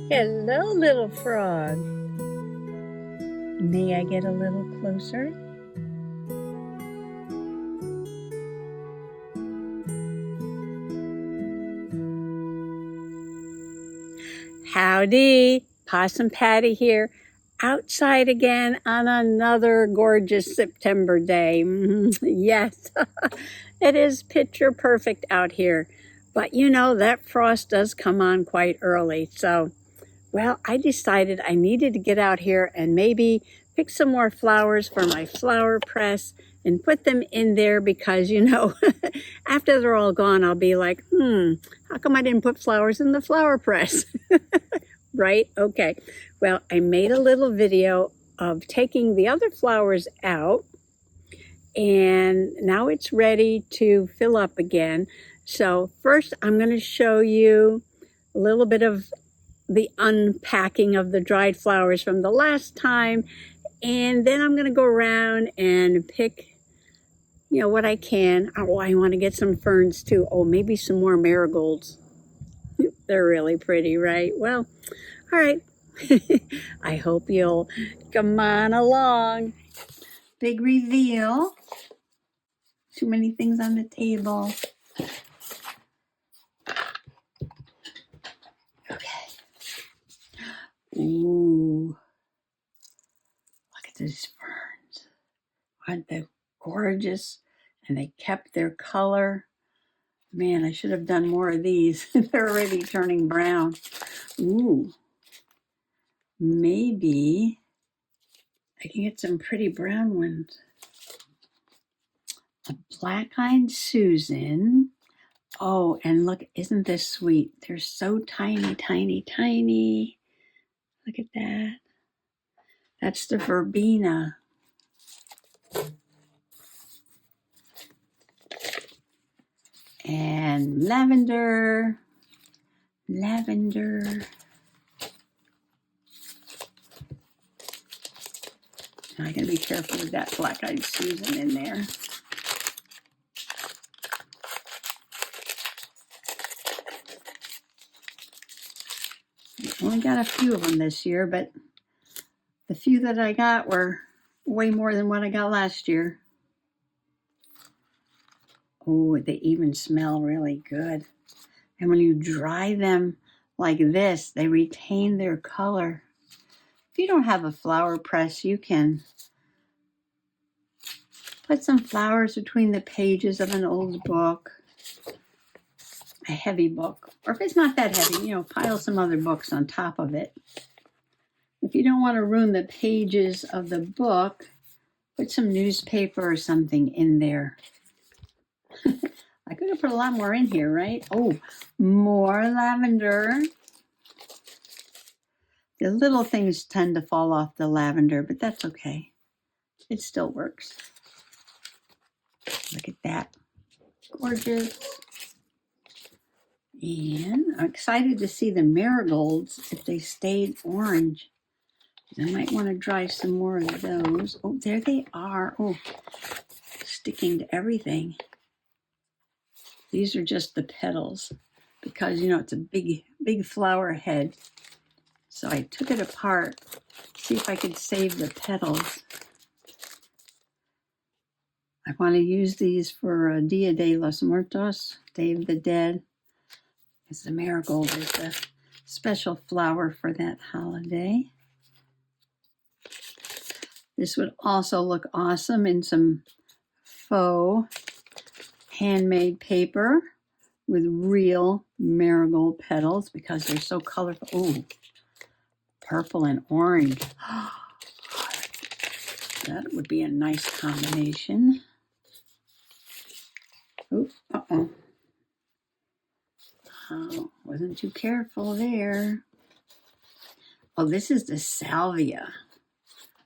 Hello, little frog. May I get a little closer? Howdy, Possum Patty here, outside again on another gorgeous September day. Yes, it is picture perfect out here. But you know, that frost does come on quite early. So, well, I decided I needed to get out here and maybe pick some more flowers for my flower press and put them in there because, you know, after they're all gone, I'll be like, how come I didn't put flowers in the flower press? Right? Okay. Well, I made a little video of taking the other flowers out, and now it's ready to fill up again. So first I'm going to show you a little bit of the unpacking of the dried flowers from the last time, and then I'm going to go around and pick, you know, what I can. Oh, I want to get some ferns too. Oh, maybe some more marigolds. They're really pretty, right? Well, all right. I hope you'll come on along. Big reveal. Too many things on the table. Okay. Ooh. Look at these ferns. Aren't they gorgeous? And they kept their color. Man, I should have done more of these. They're already turning brown. Ooh. Maybe I can get some pretty brown ones. A black-eyed Susan. Oh, and look, isn't this sweet? They're so tiny, tiny, tiny. Look at that. That's the verbena. And lavender. Lavender. I gotta be careful with that black-eyed Susan in there. I only got a few of them this year, but the few that I got were way more than what I got last year. Oh, they even smell really good. And when you dry them like this, they retain their color. If you don't have a flower press, you can put some flowers between the pages of an old book, a heavy book. Or if it's not that heavy, you know, pile some other books on top of it. If you don't want to ruin the pages of the book, put some newspaper or something in there. I could have put a lot more in here, right? Oh, more lavender. The little things tend to fall off the lavender, but that's okay. It still works. Look at that. Gorgeous. And I'm excited to see the marigolds if they stayed orange. I might want to dry some more of those. Oh, there they are. Oh, sticking to everything. These are just the petals because, you know, it's a big, big flower head. So I took it apart, see if I could save the petals. I want to use these for Dia de los Muertos, Day of the Dead, because the marigold is a special flower for that holiday. This would also look awesome in some faux handmade paper with real marigold petals because they're so colorful. Oh, purple and orange. That would be a nice combination. Oh, uh-oh. Oh, wasn't too careful there. Oh, this is the salvia.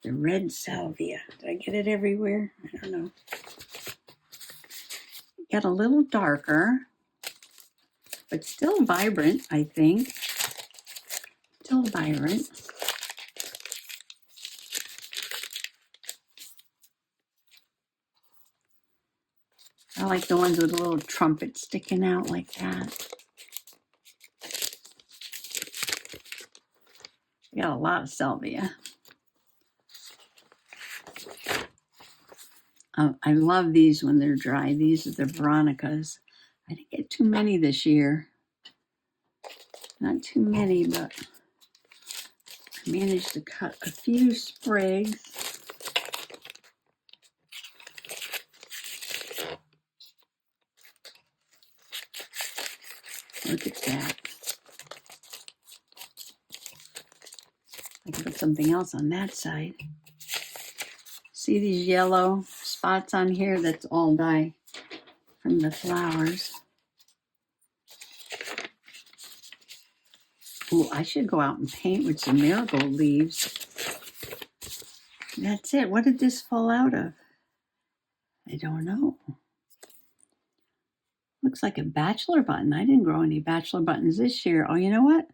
The red salvia. Did I get it everywhere? I don't know. Got a little darker, but still vibrant, I think. Still vibrant. I like the ones with a little trumpet sticking out like that. I got a lot of salvia. I love these when they're dry. These are the Veronicas. I didn't get too many this year. Not too many, but I managed to cut a few sprigs. Look at that. I can put something else on that side. See these yellow spots on here? That's all dye from the flowers. Oh, I should go out and paint with some marigold leaves. That's it. What did this fall out of? I don't know. Looks like a bachelor button. I didn't grow any bachelor buttons this year. Oh, you know what?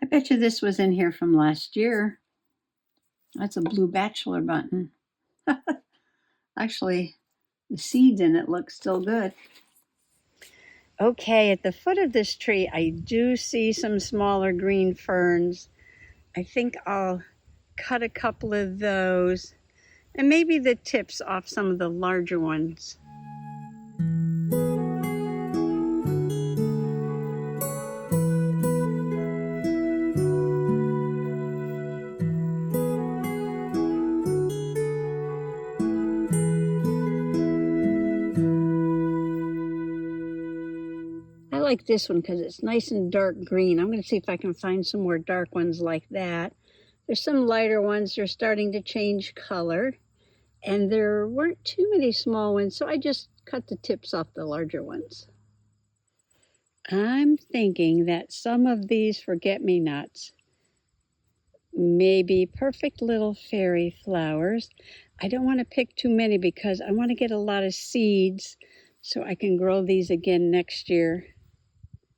I bet you this was in here from last year. That's a blue bachelor button. Actually, the seeds in it look still good. Okay, at the foot of this tree, I do see some smaller green ferns. I think I'll cut a couple of those and maybe the tips off some of the larger ones. I like this one because it's nice and dark green. I'm going to see if I can find some more dark ones like that. There's some lighter ones. They're starting to change color. And there weren't too many small ones, so I just cut the tips off the larger ones. I'm thinking that some of these forget-me-nots may be perfect little fairy flowers. I don't want to pick too many because I want to get a lot of seeds so I can grow these again next year.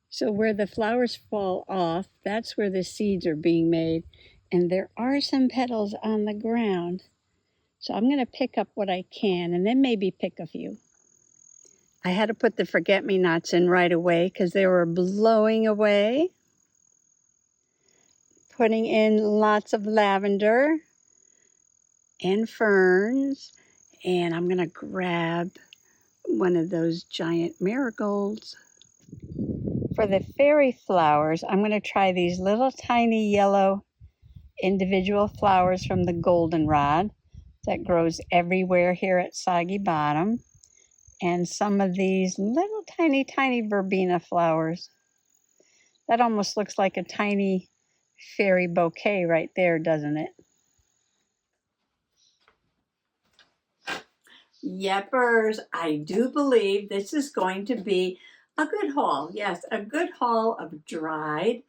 So where the flowers fall off, that's where the seeds are being made. And there are some petals on the ground. So I'm going to pick up what I can and then maybe pick a few. I had to put the forget-me-nots in right away because they were blowing away. Putting in lots of lavender and ferns. And I'm going to grab one of those giant marigolds. For the fairy flowers, I'm going to try these little tiny yellow individual flowers from the goldenrod that grows everywhere here at Soggy Bottom. And some of these little tiny verbena flowers. That almost looks like a tiny fairy bouquet right there, doesn't it? Yepers, I do believe this is going to be a good haul. Yes, a good haul of dried,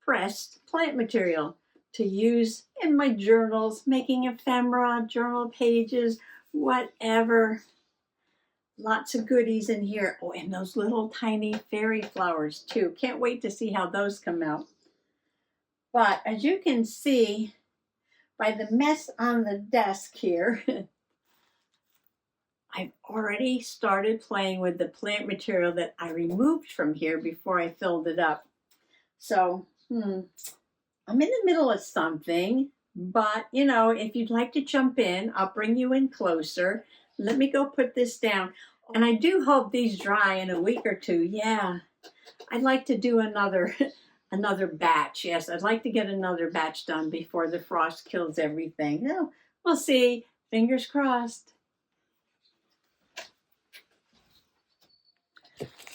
pressed plant material to use in my journals, making ephemera, journal pages, whatever. Lots of goodies in here. Oh, and those little tiny fairy flowers too. Can't wait to see how those come out. But as you can see by the mess on the desk here, I've already started playing with the plant material that I removed from here before I filled it up. So, I'm in the middle of something, but you know, if you'd like to jump in, I'll bring you in closer. Let me go put this down. And I do hope these dry in a week or two. Yeah, I'd like to do another batch. Yes, I'd like to get another batch done before the frost kills everything. Oh, we'll see. Fingers crossed.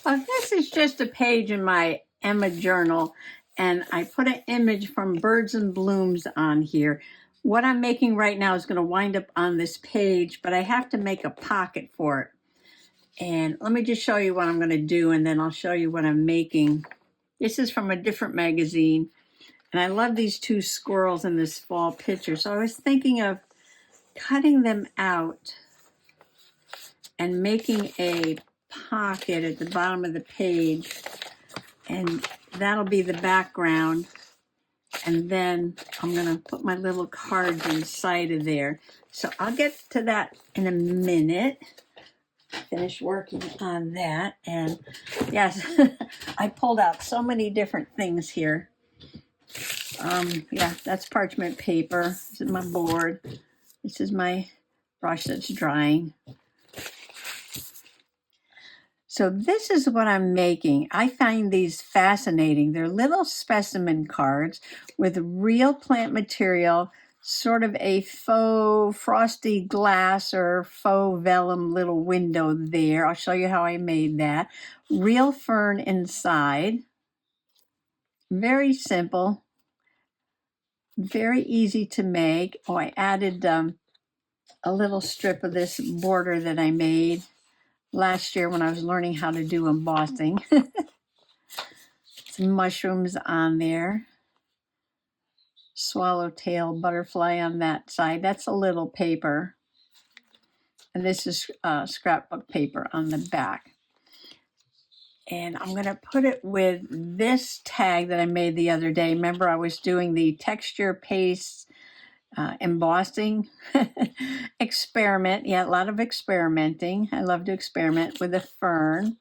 This is just a page in my Emma journal, and I put an image from Birds and Blooms on here. What I'm making right now is going to wind up on this page, but I have to make a pocket for it. And let me just show you what I'm going to do, and then I'll show you what I'm making. This is from a different magazine, and I love these two squirrels in this fall picture. So I was thinking of cutting them out and making a pocket at the bottom of the page, and that'll be the background. And then I'm going to put my little cards inside of there. So I'll get to that in a minute. Finish working on that. And yes, I pulled out so many different things here. Yeah, that's parchment paper. This is my board. This is my brush that's drying. So this is what I'm making. I find these fascinating. They're little specimen cards with real plant material, sort of a faux frosty glass or faux vellum little window there. I'll show you how I made that. Real fern inside. Very simple. Very easy to make. Oh, I added a little strip of this border that I made last year when I was learning how to do embossing. Some mushrooms on there. Swallowtail butterfly on that side. That's a little paper. And this is scrapbook paper on the back. And I'm going to put it with this tag that I made the other day. Remember, I was doing the texture paste embossing experiment. Yeah, a lot of experimenting. I love to experiment with a fern.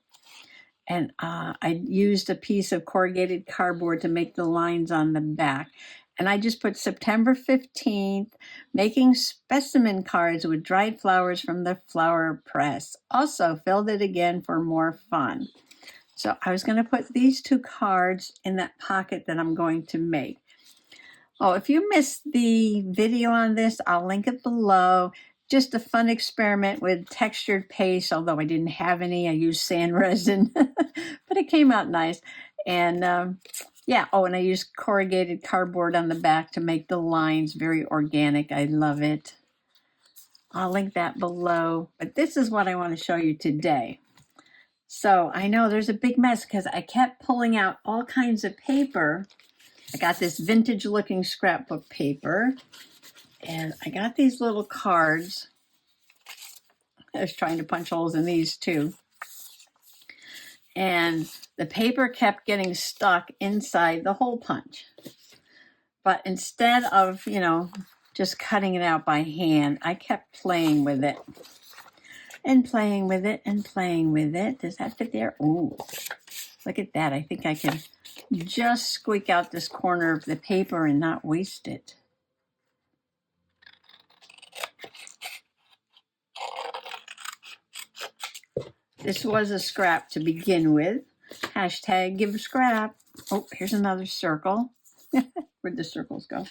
And I used a piece of corrugated cardboard to make the lines on the back. And I just put September 15th, making specimen cards with dried flowers from the flower press. Also filled it again for more fun. So I was going to put these two cards in that pocket that I'm going to make. Oh, if you missed the video on this, I'll link it below. Just a fun experiment with textured paste, although I didn't have any. I used sand resin, but it came out nice. And yeah, oh, and I used corrugated cardboard on the back to make the lines very organic. I love it. I'll link that below. But this is what I want to show you today. So I know there's a big mess because I kept pulling out all kinds of paper. I got this vintage looking scrapbook paper. And I got these little cards. I was trying to punch holes in these too. And the paper kept getting stuck inside the hole punch. But instead of, just cutting it out by hand, I kept playing with it. And playing with it and playing with it. Does that fit there? Ooh, look at that. I think I can just squeak out this corner of the paper and not waste it. This was a scrap to begin with. Hashtag give a scrap. Oh, here's another circle. Where'd the circles go?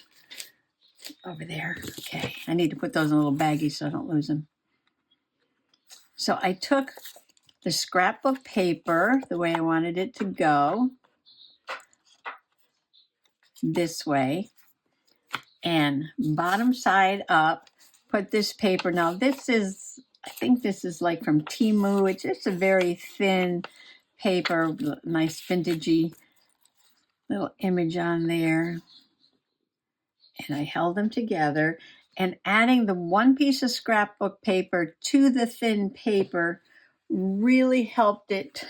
Over there. Okay, I need to put those in a little baggie so I don't lose them. So I took the scrapbook paper the way I wanted it to go, this way, and bottom side up, put this paper. Now this is, I think this is like from Temu. It's just a very thin paper, nice vintagey little image on there. And I held them together, and adding the one piece of scrapbook paper to the thin paper really helped it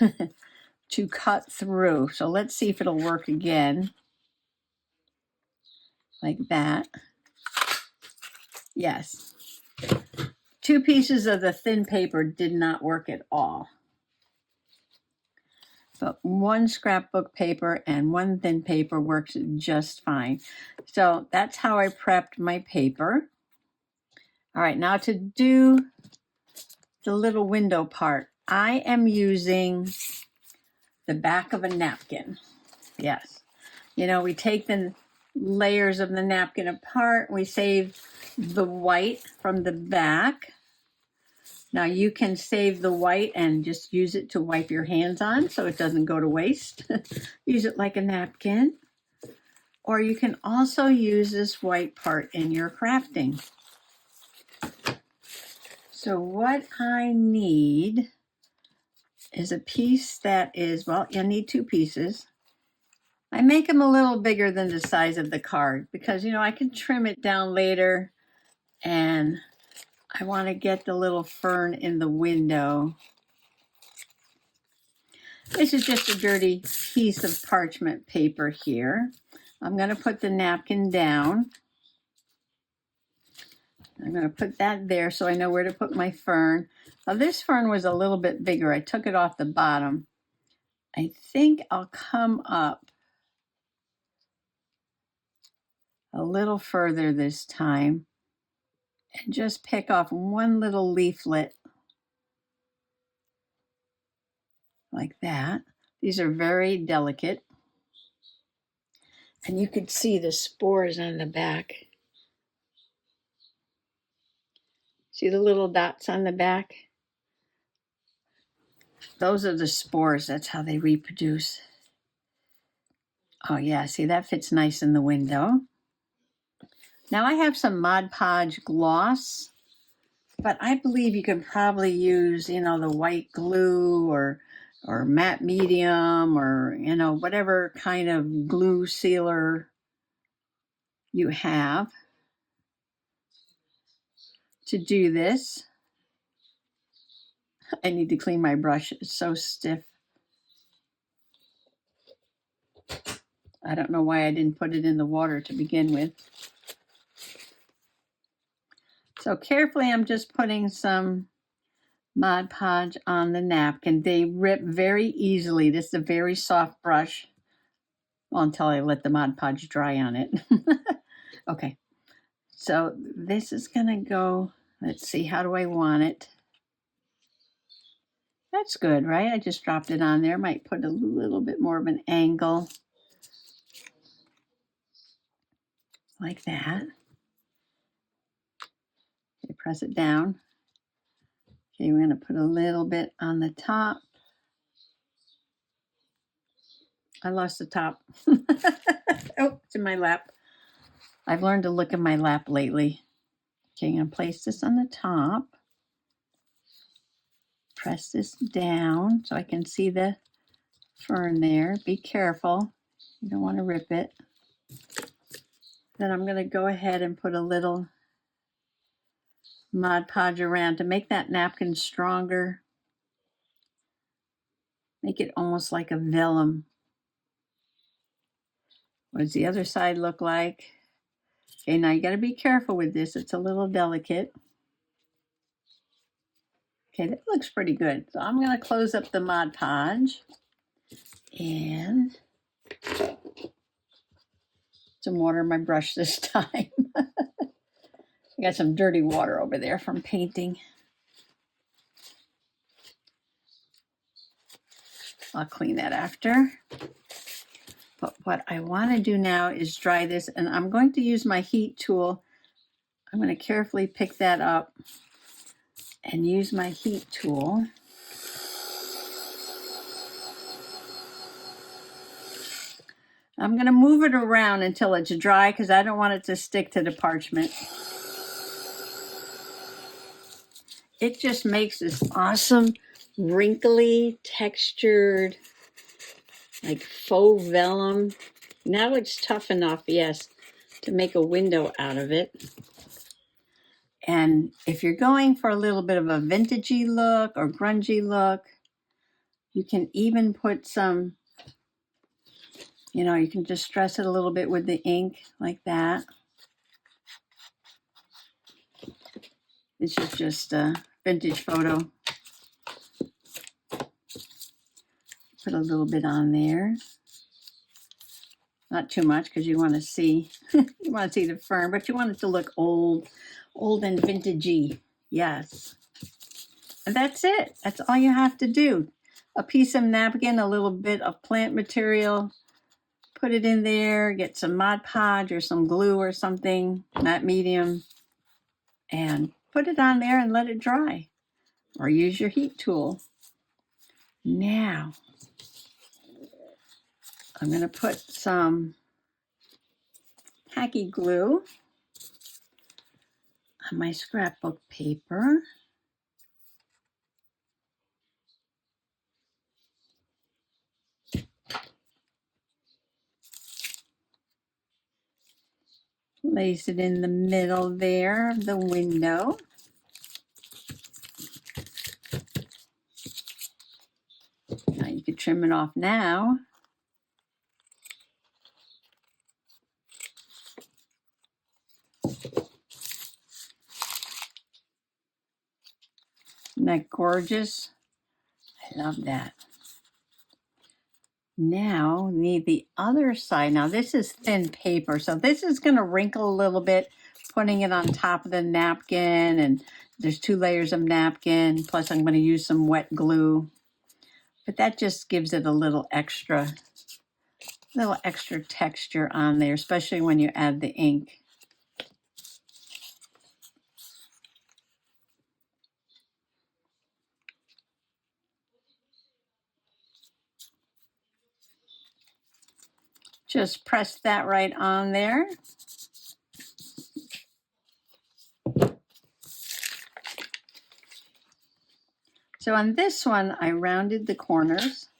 to cut through. So let's see if it'll work again. Like that. Yes. Two pieces of the thin paper did not work at all. But one scrapbook paper and one thin paper works just fine. So that's how I prepped my paper. All right, now to do the little window part, I am using the back of a napkin. Yes. We take the layers of the napkin apart. We save the white from the back. Now you can save the white and just use it to wipe your hands on so it doesn't go to waste. Use it like a napkin. Or you can also use this white part in your crafting. So what I need is a piece that is, well, you'll need two pieces. I make them a little bigger than the size of the card because, I can trim it down later, and I want to get the little fern in the window. This is just a dirty piece of parchment paper here. I'm going to put the napkin down. I'm going to put that there so I know where to put my fern. Now this fern was a little bit bigger. I took it off the bottom. I think I'll come up little further this time and just pick off one little leaflet like that. These are very delicate. And you can see the spores on the back. See the little dots on the back? Those are the spores. That's how they reproduce. Oh yeah, see that fits nice in the window. Now I have some Mod Podge gloss, but I believe you can probably use, the white glue or matte medium or, whatever kind of glue sealer you have to do this. I need to clean my brush. It's so stiff. I don't know why I didn't put it in the water to begin with. So carefully, I'm just putting some Mod Podge on the napkin. They rip very easily. This is a very soft brush. Well, until I let the Mod Podge dry on it. Okay, so this is gonna go, let's see, how do I want it? That's good, right? I just dropped it on there. Might put a little bit more of an angle. Like that. Okay, press it down. Okay, we're gonna put a little bit on the top. I lost the top. Oh, it's in my lap. I've learned to look in my lap lately. Okay, I'm gonna place this on the top. Press this down so I can see the fern there. Be careful. You don't want to rip it. Then I'm gonna go ahead and put a little Mod Podge around to make that napkin stronger. Make it almost like a vellum. What does the other side look like? Okay, now you got to be careful with this. It's a little delicate. Okay, that looks pretty good. So I'm going to close up the Mod Podge and some water in my brush this time. I got some dirty water over there from painting. I'll clean that after. But what I want to do now is dry this, and I'm going to use my heat tool. I'm going to carefully pick that up and use my heat tool. I'm going to move it around until it's dry because I don't want it to stick to the parchment. It just makes this awesome, wrinkly, textured, like faux vellum. Now it's tough enough, yes, to make a window out of it. And if you're going for a little bit of a vintagey look or grungy look, you can even put some, you can just stress it a little bit with the ink like that. This is just a vintage photo. Put a little bit on there. Not too much because you want to see you want to see the fern, but you want it to look old and vintagey. Yes. And that's it. That's all you have to do. A piece of napkin, a little bit of plant material, put it in there, get some Mod Podge or some glue or something, matte medium, and put it on there and let it dry. Or use your heat tool. Now, I'm going to put some tacky glue on my scrapbook paper. Place it in the middle there of the window. Now you can trim it off now. Isn't that gorgeous? I love that. Now need the other side. Now this is thin paper, so this is going to wrinkle a little bit, putting it on top of the napkin, and there's 2 layers of napkin, plus I'm going to use some wet glue. But that just gives it a little extra texture on there, especially when you add the ink. Just press that right on there. So on this one, I rounded the corners.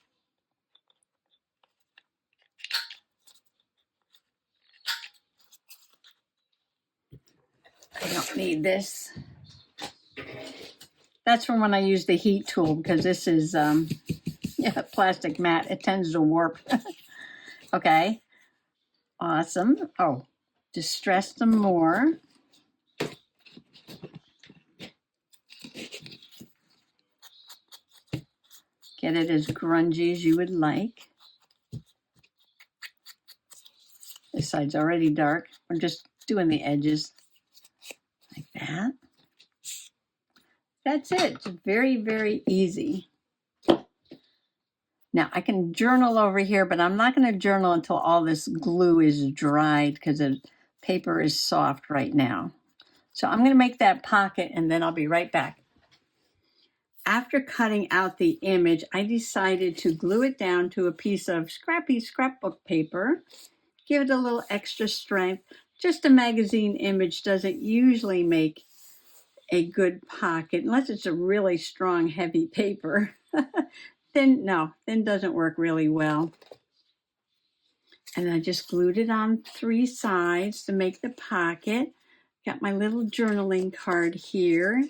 I don't need this. That's from when I use the heat tool, because this is plastic mat. It tends to warp. Okay, awesome. Oh, distress them more. Get it as grungy as you would like. This side's already dark. We're just doing the edges like that. That's it. It's very, very easy. Now I can journal over here, but I'm not going to journal until all this glue is dried, because the paper is soft right now. So I'm going to make that pocket, and then I'll be right back. After cutting out the image, I decided to glue it down to a piece of scrappy scrapbook paper. Give it a little extra strength. Just a magazine image doesn't usually make a good pocket, unless it's a really strong, heavy paper. Thin doesn't work really well. And I just glued it on 3 sides to make the pocket. Got my little journaling card here.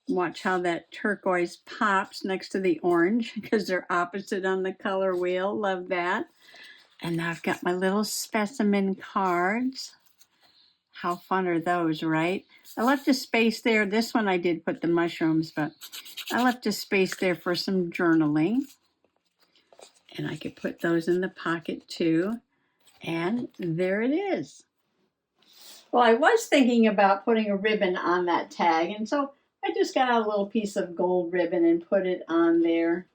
Watch how that turquoise pops next to the orange, because they're opposite on the color wheel. Love that. And now I've got my little specimen cards. How fun are those, right? I left a space there. This one I did put the mushrooms, but I left a space there for some journaling. And I could put those in the pocket too. And there it is. Well, I was thinking about putting a ribbon on that tag, and so I just got a little piece of gold ribbon and put it on there.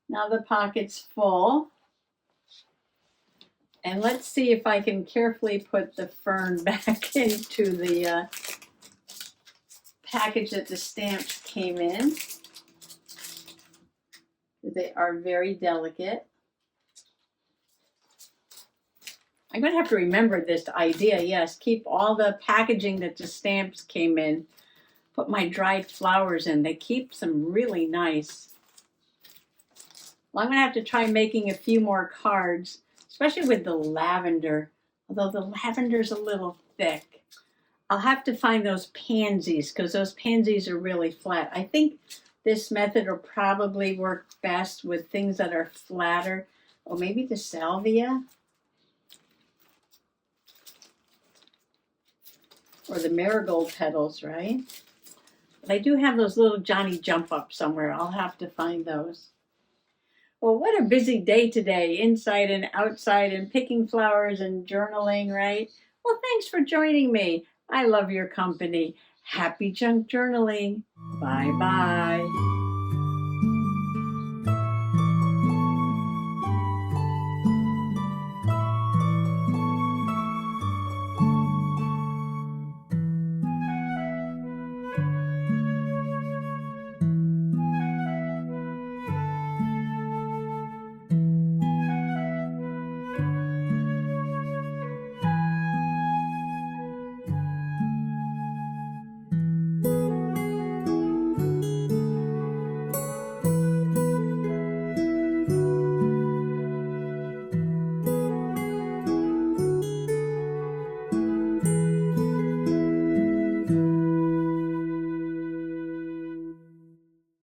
Now the pocket's full. And let's see if I can carefully put the fern back into the package that the stamps came in. They are very delicate. I'm going to have to remember this idea. Yes, keep all the packaging that the stamps came in. Put my dried flowers in. They keep them really nice. Well, I'm going to have to try making a few more cards, especially with the lavender, although the lavender's a little thick. I'll have to find those pansies, because those pansies are really flat. I think this method will probably work best with things that are flatter, or maybe the salvia, or the marigold petals, right? But I do have those little Johnny jump up somewhere. I'll have to find those. Well, what a busy day today, inside and outside, and picking flowers and journaling, right? Well, thanks for joining me. I love your company. Happy junk journaling. Bye-bye.